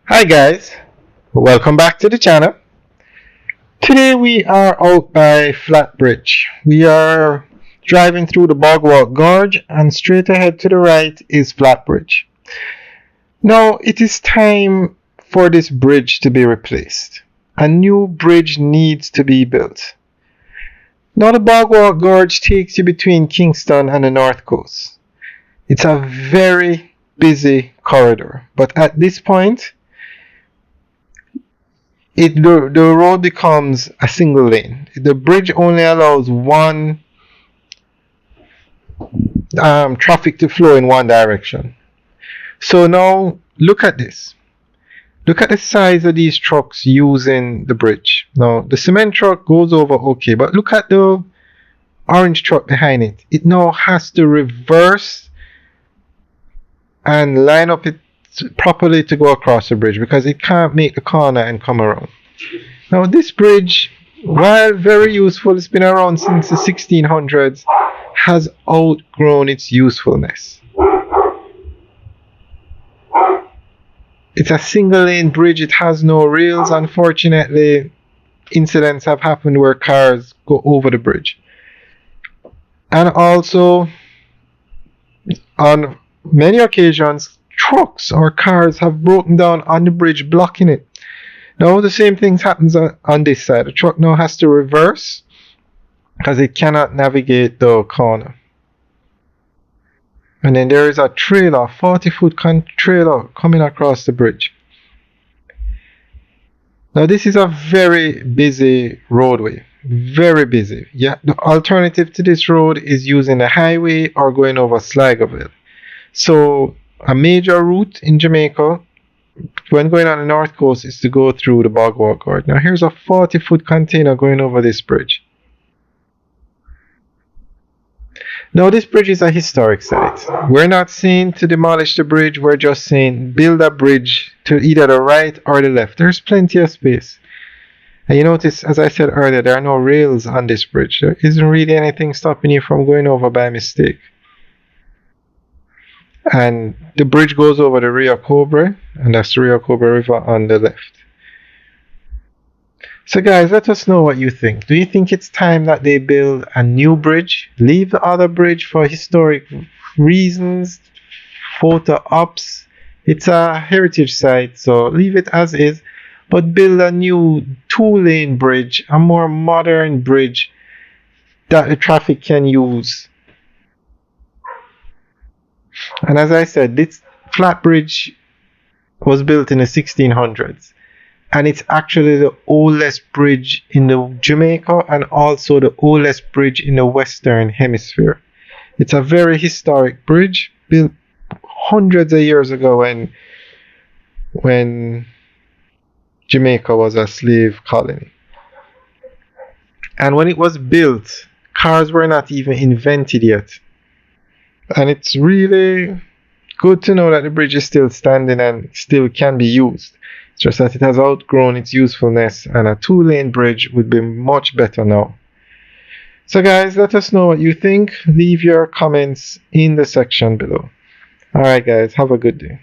Hi guys, welcome back to the channel. Today we are out by Flatbridge. We are driving through the Bogwalk Gorge and straight ahead to the right is Flatbridge. Now it is time for this bridge to be replaced. A new bridge needs to be built. Now the Bogwalk Gorge takes you between Kingston and the North Coast. It's a very busy corridor, but at this point the road becomes a single lane. The bridge only allows one traffic to flow in one direction. So now look at this. Look at the size of these trucks using the bridge. Now the cement truck goes over okay, but look at the orange truck behind it. It now has to reverse and line up it properly to go across the bridge because it can't make the corner and come around. Now this bridge, while very useful, it's been around since the 1600s, has outgrown its usefulness. It's a single lane bridge, it has no rails. Unfortunately, incidents have happened where cars go over the bridge. And also, on many occasions, trucks or cars have broken down on the bridge, blocking it. Now the same thing happens on this side. The truck now has to reverse because it cannot navigate the corner. And then there is a trailer, 40-foot trailer coming across the bridge. Now this is a very busy roadway, very busy. Yeah, the alternative to this road is using a highway or going over Sligoville. So a major route in Jamaica when going on the north coast is to go through the Bogwalk Gorge. Now here's a 40-foot container going over this bridge. Now this bridge is a historic site. We're not saying to demolish the bridge, we're just saying build a bridge to either the right or the left. There's plenty of space. And you notice, as I said earlier, there are no rails on this bridge. There isn't really anything stopping you from going over by mistake. And the bridge goes over the Rio Cobre, and that's the Rio Cobre River on the left. So guys, let us know what you think. Do you think it's time that they build a new bridge? Leave the other bridge for historic reasons, photo ops. It's a heritage site, so leave it as is. But build a new 2-lane bridge, a more modern bridge that the traffic can use. And as I said, this flat bridge was built in the 1600s. And it's actually the oldest bridge in the Jamaica and also the oldest bridge in the Western Hemisphere. It's a very historic bridge built hundreds of years ago when Jamaica was a slave colony. And when it was built, cars were not even invented yet. And it's really good to know that the bridge is still standing and still can be used. It's just that it has outgrown its usefulness, and a 2-lane bridge would be much better now. So guys, let us know what you think. Leave your comments in the section below. Alright guys, have a good day.